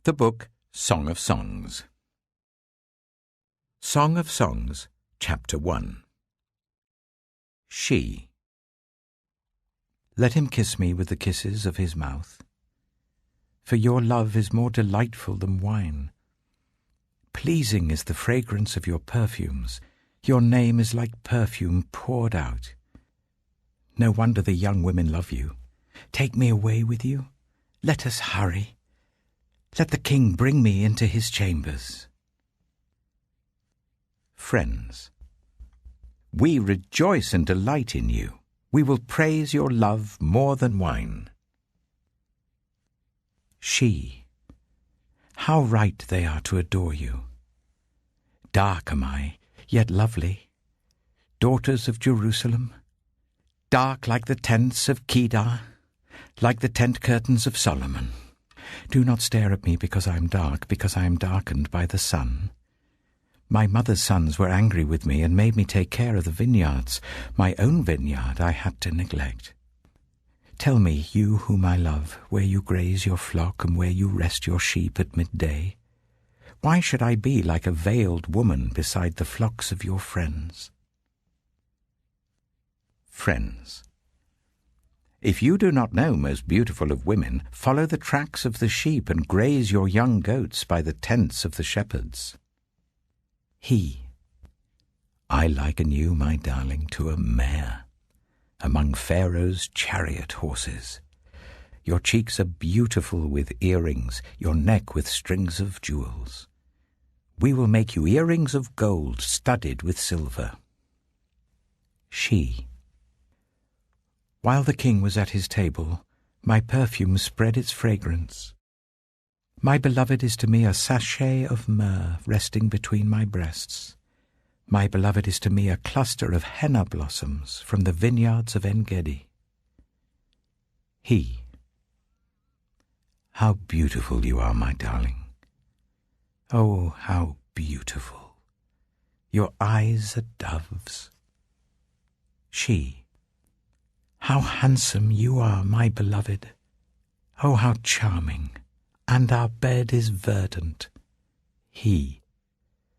The book Song of Songs. Song of Songs, Chapter 1. She. Let him kiss me with the kisses of his mouth, for your love is more delightful than wine. Pleasing is the fragrance of your perfumes. Your name is like perfume poured out. No wonder the young women love you. Take me away with you. Let us hurry. Let the king bring me into his chambers. Friends. We rejoice and delight in you. We will praise your love more than wine. She. How right they are to adore you. Dark am I, yet lovely. Daughters of Jerusalem, dark like the tents of Kedar, like the tent curtains of Solomon. Do not stare at me because I am dark, because I am darkened by the sun. My mother's sons were angry with me and made me take care of the vineyards. My own vineyard I had to neglect. Tell me, you whom I love, where you graze your flock and where you rest your sheep at midday. Why should I be like a veiled woman beside the flocks of your friends? Friends. If you do not know, most beautiful of women, follow the tracks of the sheep and graze your young goats by the tents of the shepherds. He. I liken you, my darling, to a mare among Pharaoh's chariot horses. Your cheeks are beautiful with earrings, your neck with strings of jewels. We will make you earrings of gold studded with silver. She. While the king was at his table, my perfume spread its fragrance. My beloved is to me a sachet of myrrh resting between my breasts. My beloved is to me a cluster of henna blossoms from the vineyards of En-gedi. He. How beautiful you are, my darling. Oh, how beautiful. Your eyes are doves. She. How handsome you are, my beloved. Oh, how charming. And our bed is verdant. He.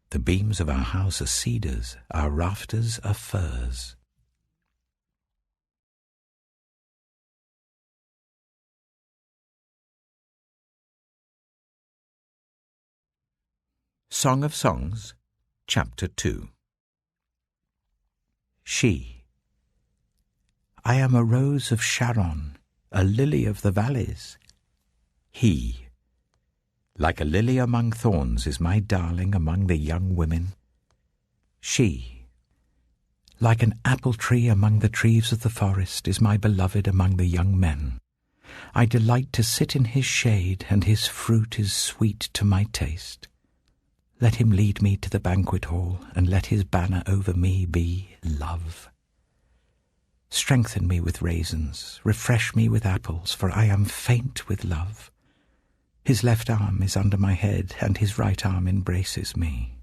The beams of our house are cedars, our rafters are firs. Song of Songs, Chapter 2. She. I am a rose of Sharon, a lily of the valleys. He. Like a lily among thorns is my darling among the young women. She. Like an apple tree among the trees of the forest is my beloved among the young men. I delight to sit in his shade, and his fruit is sweet to my taste. Let him lead me to the banquet hall, and let his banner over me be love. Strengthen me with raisins, refresh me with apples, for I am faint with love. His left arm is under my head, and his right arm embraces me.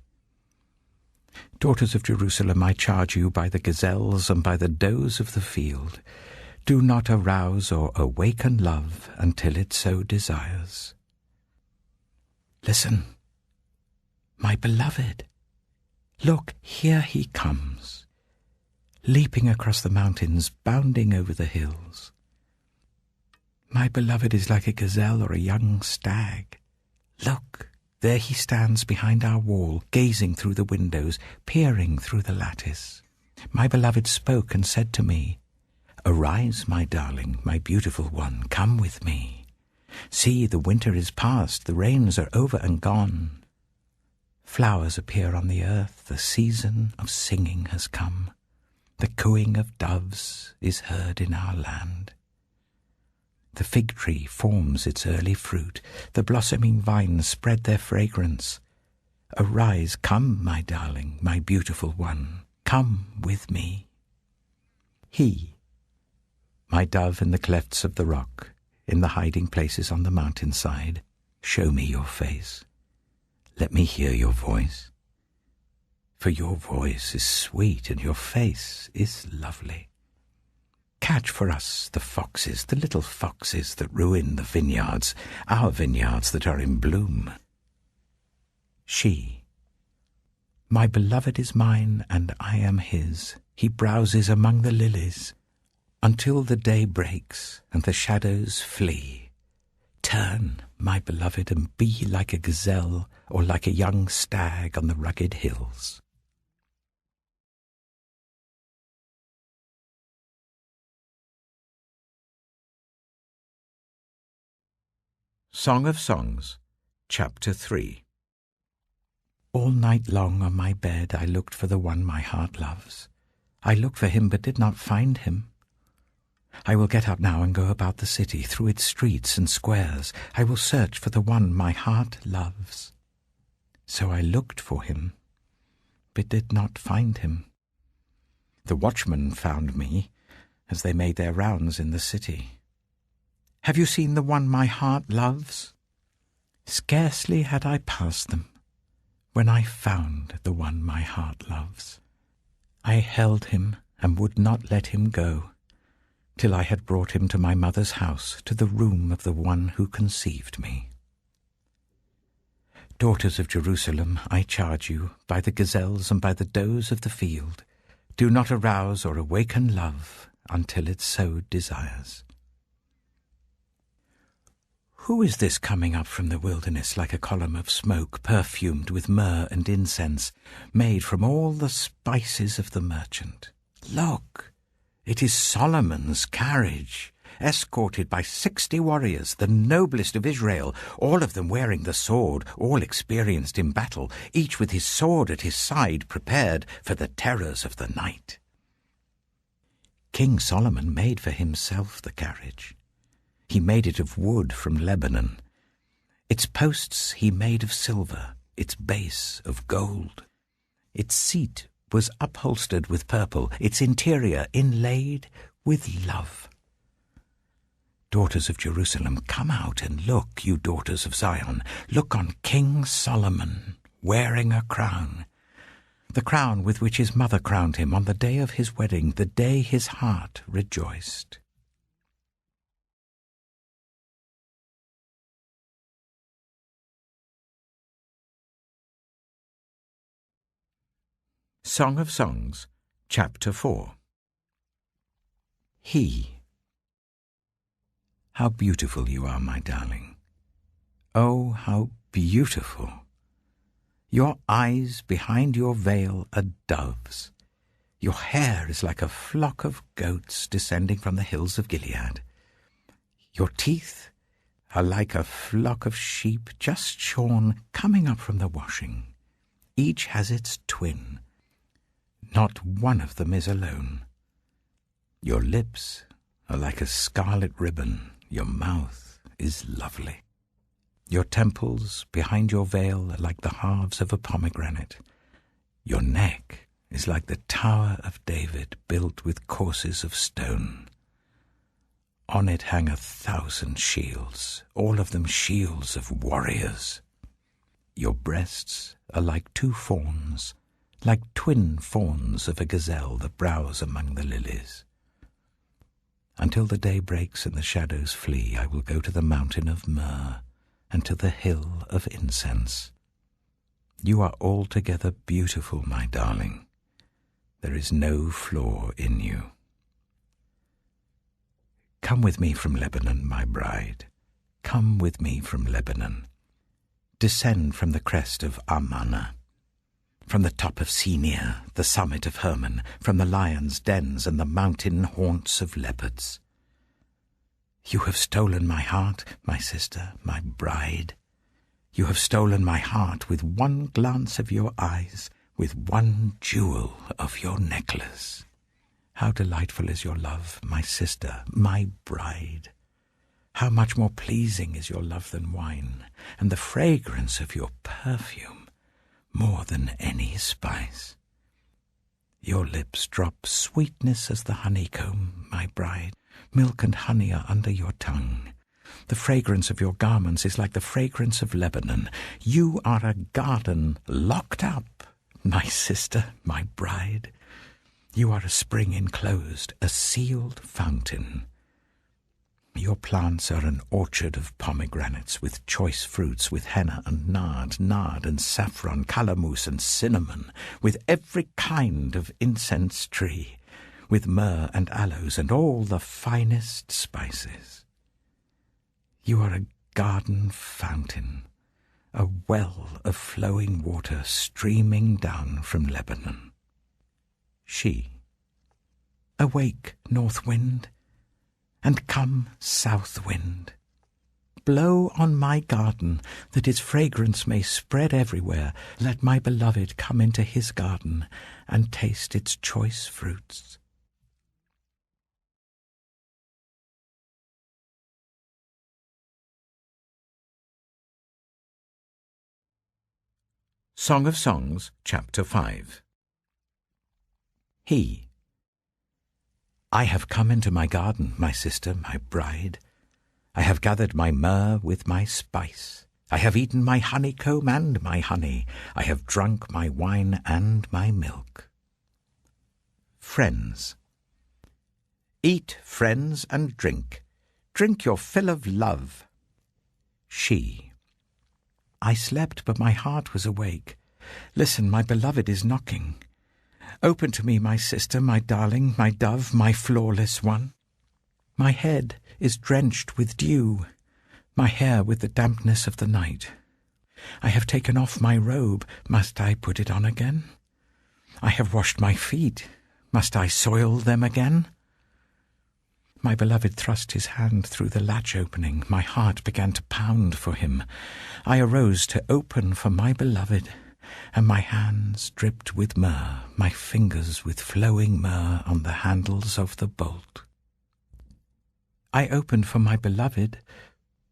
Daughters of Jerusalem, I charge you by the gazelles and by the does of the field, do not arouse or awaken love until it so desires. Listen, my beloved, look, here he comes, leaping across the mountains, bounding over the hills. My beloved is like a gazelle or a young stag. Look, there he stands behind our wall, gazing through the windows, peering through the lattice. My beloved spoke and said to me, Arise, my darling, my beautiful one, come with me. See, the winter is past, the rains are over and gone. Flowers appear on the earth, the season of singing has come. The cooing of doves is heard in our land. The fig tree forms its early fruit, the blossoming vines spread their fragrance. Arise, come, my darling, my beautiful one, come with me. He, my dove in the clefts of the rock, in the hiding places on the mountainside, show me your face. Let me hear your voice. For your voice is sweet and your face is lovely. Catch for us the foxes, the little foxes that ruin the vineyards, our vineyards that are in bloom. She. My beloved is mine, and I am his. He browses among the lilies, until the day breaks and the shadows flee. Turn, my beloved, and be like a gazelle or like a young stag on the rugged hills. Song of Songs, Chapter 3. All night long on my bed I looked for the one my heart loves. I looked for him but did not find him. I will get up now and go about the city, through its streets and squares. I will search for the one my heart loves. So I looked for him, but did not find him. The watchmen found me as they made their rounds in the city. Have you seen the one my heart loves? Scarcely had I passed them when I found the one my heart loves. I held him and would not let him go, till I had brought him to my mother's house, to the room of the one who conceived me. Daughters of Jerusalem, I charge you, by the gazelles and by the does of the field, do not arouse or awaken love until it so desires. Who is this coming up from the wilderness like a column of smoke, perfumed with myrrh and incense, made from all the spices of the merchant? Look, it is Solomon's carriage, escorted by 60 warriors, the noblest of Israel, all of them wearing the sword, all experienced in battle, each with his sword at his side, prepared for the terrors of the night. King Solomon made for himself the carriage. He made it of wood from Lebanon. Its posts he made of silver, its base of gold. Its seat was upholstered with purple, its interior inlaid with love. Daughters of Jerusalem, come out and look, you daughters of Zion. Look on King Solomon, wearing a crown, the crown with which his mother crowned him on the day of his wedding, the day his heart rejoiced. Song of Songs, Chapter 4. He. How beautiful you are, my darling. Oh, how beautiful. Your eyes behind your veil are doves. Your hair is like a flock of goats descending from the hills of Gilead. Your teeth are like a flock of sheep just shorn, coming up from the washing. Each has its twin. Not one of them is alone. Your lips are like a scarlet ribbon. Your mouth is lovely. Your temples behind your veil are like the halves of a pomegranate. Your neck is like the Tower of David, built with courses of stone. On it hang 1,000 shields, all of them shields of warriors. Your breasts are like 2 fawns, like twin fawns of a gazelle that browse among the lilies. Until the day breaks and the shadows flee, I will go to the mountain of myrrh and to the hill of incense. You are altogether beautiful, my darling. There is no flaw in you. Come with me from Lebanon, my bride. Come with me from Lebanon. Descend from the crest of Amana, from the top of Senir, the summit of Hermon, from the lions' dens and the mountain haunts of leopards. You have stolen my heart, my sister, my bride. You have stolen my heart with one glance of your eyes, with one jewel of your necklace. How delightful is your love, my sister, my bride. How much more pleasing is your love than wine, and the fragrance of your perfume more than any spice. Your lips drop sweetness as the honeycomb, my bride. Milk and honey are under your tongue. The fragrance of your garments is like the fragrance of Lebanon. You are a garden locked up, my sister, my bride. You are a spring enclosed, a sealed fountain. Your plants are an orchard of pomegranates with choice fruits, with henna and nard and saffron, calamus and cinnamon, with every kind of incense tree, with myrrh and aloes and all the finest spices. You are a garden fountain, a well of flowing water streaming down from Lebanon. She, awake, north wind, and come, south wind. Blow on my garden, that its fragrance may spread everywhere. Let my beloved come into his garden and taste its choice fruits. Song of Songs, Chapter 5. He. I have come into my garden, my sister, my bride. I have gathered my myrrh with my spice. I have eaten my honeycomb and my honey. I have drunk my wine and my milk. Friends. Eat, friends, and drink. Drink your fill of love. She. I slept, but my heart was awake. Listen, my beloved is knocking. Open to me, my sister, my darling, my dove, my flawless one. My head is drenched with dew, my hair with the dampness of the night. I have taken off my robe, must I put it on again? I have washed my feet, must I soil them again? My beloved thrust his hand through the latch opening. My heart began to pound for him. I arose to open for my beloved, and my hands dripped with myrrh, my fingers with flowing myrrh on the handles of the bolt. I opened for my beloved,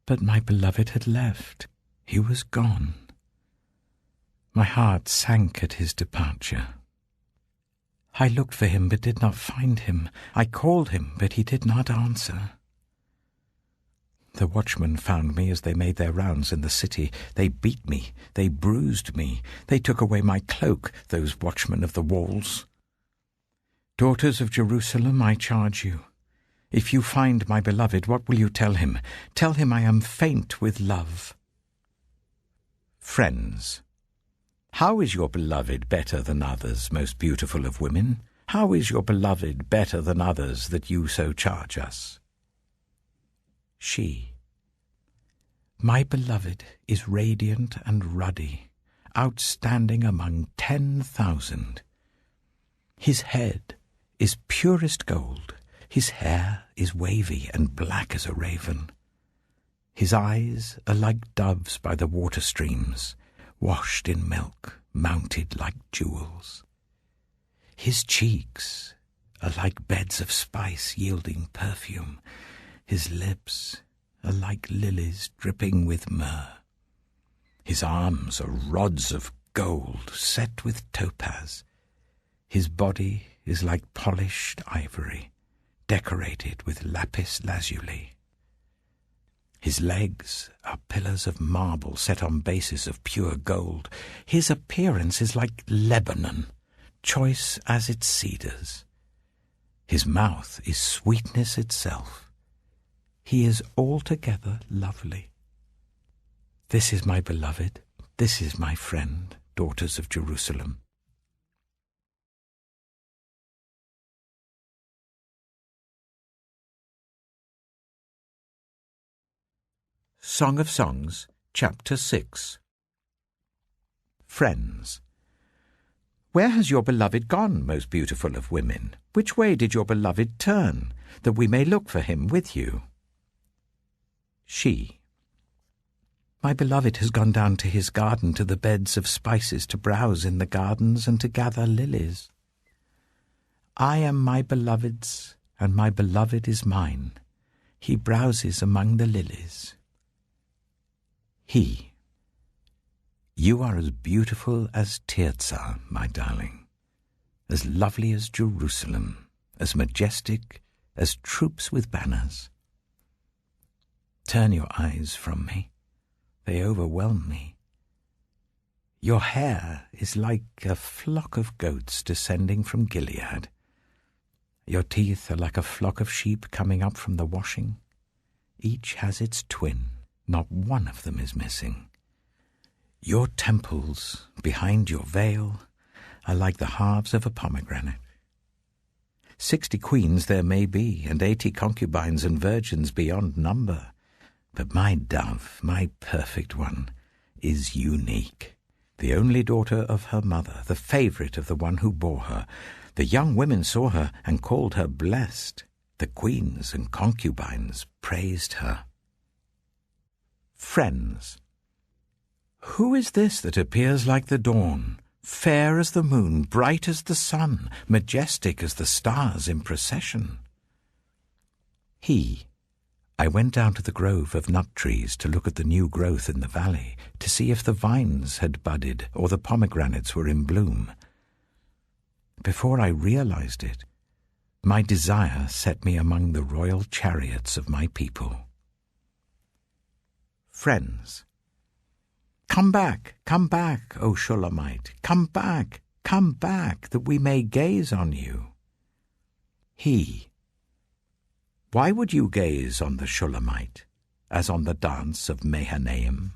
but my beloved had left. He was gone. My heart sank at his departure. I looked for him, but did not find him. I called him, but he did not answer. The watchmen found me as they made their rounds in the city. They beat me, they bruised me, they took away my cloak, those watchmen of the walls. Daughters of Jerusalem, I charge you, if you find my beloved, what will you tell him? Tell him I am faint with love. Friends. How is your beloved better than others, most beautiful of women? How is your beloved better than others, that you so charge us? She. My beloved is radiant and ruddy, outstanding among 10,000. His head is purest gold, his hair is wavy and black as a raven. His eyes are like doves by the water streams, washed in milk, mounted like jewels. His cheeks are like beds of spice yielding perfume. His lips are like lilies dripping with myrrh. His arms are rods of gold set with topaz. His body is like polished ivory, decorated with lapis lazuli. His legs are pillars of marble set on bases of pure gold. His appearance is like Lebanon, choice as its cedars. His mouth is sweetness itself. He is altogether lovely. This is my beloved, this is my friend, daughters of Jerusalem. Song of Songs, Chapter 6. Friends. Where has your beloved gone, most beautiful of women? Which way did your beloved turn, that we may look for him with you? She. My beloved has gone down to his garden, to the beds of spices, to browse in the gardens and to gather lilies. I am my beloved's, and my beloved is mine. He browses among the lilies. He. You are as beautiful as Tirzah, my darling, as lovely as Jerusalem, as majestic as troops with banners. Turn your eyes from me. They overwhelm me. Your hair is like a flock of goats descending from Gilead. Your teeth are like a flock of sheep coming up from the washing. Each has its twin, not one of them is missing. Your temples, behind your veil, are like the halves of a pomegranate. 60 queens there may be, and 80 concubines and virgins beyond number. But my dove, my perfect one, is unique. The only daughter of her mother, the favourite of the one who bore her. The young women saw her and called her blessed. The queens and concubines praised her. Friends. Who is this that appears like the dawn, fair as the moon, bright as the sun, majestic as the stars in procession? I went down to the grove of nut trees to look at the new growth in the valley, to see if the vines had budded or the pomegranates were in bloom. Before I realized it, my desire set me among the royal chariots of my people. Friends. Come back, O Shulamite, come back, that we may gaze on you. Why would you gaze on the Shulamite, as on the dance of Mahanaim?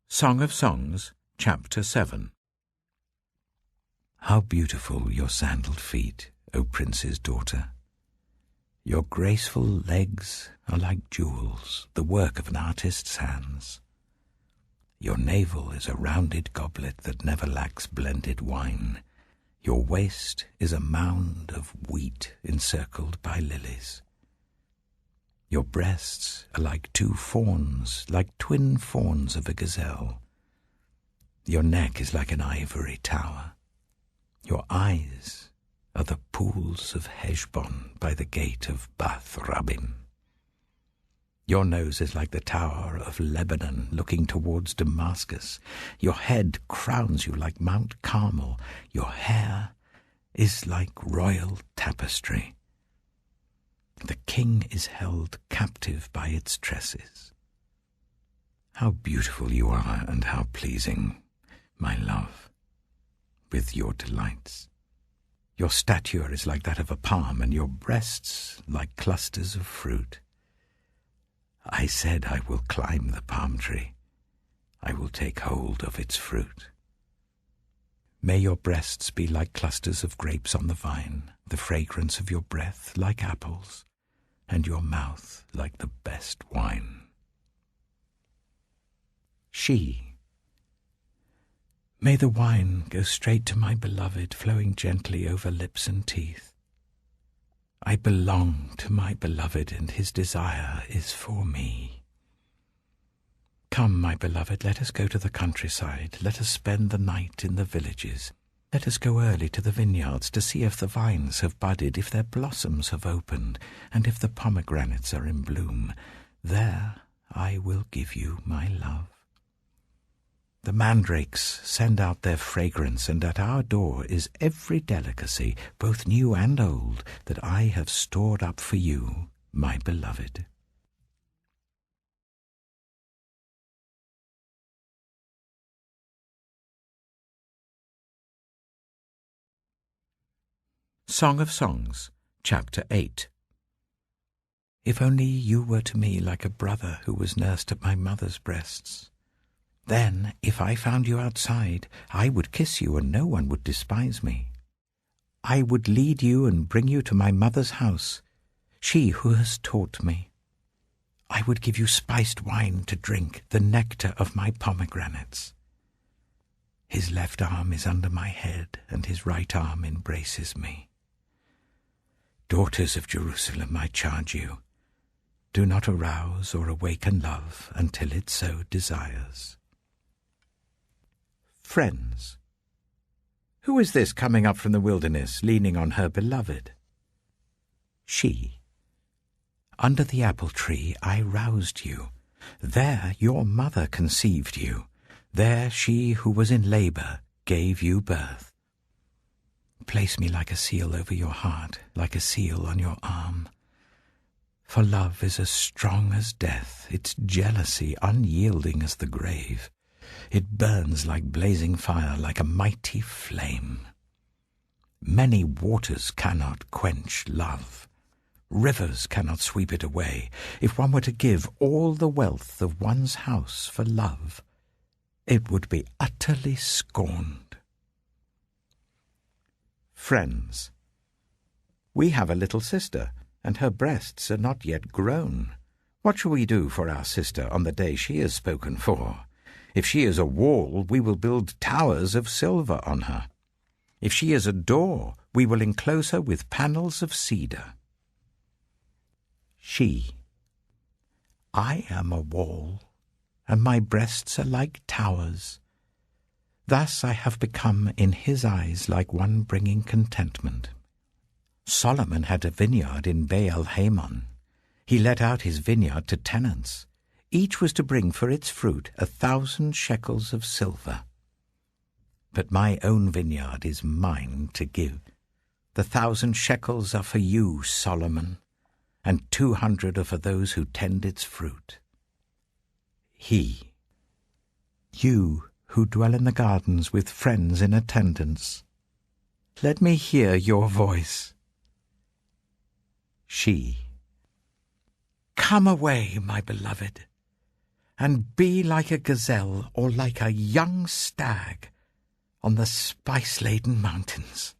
Song of Songs, Chapter 7. How beautiful your sandaled feet, O prince's daughter! Your graceful legs are like jewels, the work of an artist's hands. Your navel is a rounded goblet that never lacks blended wine. Your waist is a mound of wheat encircled by lilies. Your breasts are like 2 fawns, like twin fawns of a gazelle. Your neck is like an ivory tower. Your eyes are the pools of Heshbon by the gate of Bath Rabbim. Your nose is like the tower of Lebanon looking towards Damascus. Your head crowns you like Mount Carmel. Your hair is like royal tapestry. The king is held captive by its tresses. How beautiful you are, and how pleasing, my love, with your delights. Your stature is like that of a palm, and your breasts like clusters of fruit. I said, I will climb the palm tree. I will take hold of its fruit. May your breasts be like clusters of grapes on the vine, the fragrance of your breath like apples, and your mouth like the best wine. May the wine go straight to my beloved, flowing gently over lips and teeth. I belong to my beloved, and his desire is for me. Come, my beloved, let us go to the countryside. Let us spend the night in the villages. Let us go early to the vineyards to see if the vines have budded, if their blossoms have opened, and if the pomegranates are in bloom. There I will give you my love. The mandrakes send out their fragrance, and at our door is every delicacy, both new and old, that I have stored up for you, my beloved. Song of Songs, Chapter 8. If only you were to me like a brother who was nursed at my mother's breasts. Then, if I found you outside, I would kiss you and no one would despise me. I would lead you and bring you to my mother's house, she who has taught me. I would give you spiced wine to drink, the nectar of my pomegranates. His left arm is under my head, and his right arm embraces me. Daughters of Jerusalem, I charge you, do not arouse or awaken love until it so desires. Friends. Who is this coming up from the wilderness, leaning on her beloved? Under the apple tree I roused you. There your mother conceived you. There she who was in labor gave you birth. Place me like a seal over your heart, like a seal on your arm. For love is as strong as death, its jealousy unyielding as the grave. It burns like blazing fire, like a mighty flame. Many waters cannot quench love. Rivers cannot sweep it away. If one were to give all the wealth of one's house for love, it would be utterly scorned. Friends, we have a little sister, and her breasts are not yet grown. What shall we do for our sister on the day she is spoken for? If she is a wall, we will build towers of silver on her. If she is a door, we will enclose her with panels of cedar. She. I am a wall, and my breasts are like towers. Thus I have become in his eyes like one bringing contentment. Solomon had a vineyard in Baal-Hamon. He let out his vineyard to tenants. Each was to bring for its fruit 1,000 shekels of silver. But my own vineyard is mine to give. The 1,000 shekels are for you, Solomon, and 200 are for those who tend its fruit. He. You who dwell in the gardens with friends in attendance, let me hear your voice. She. Come away, my beloved, and be like a gazelle or like a young stag on the spice-laden mountains.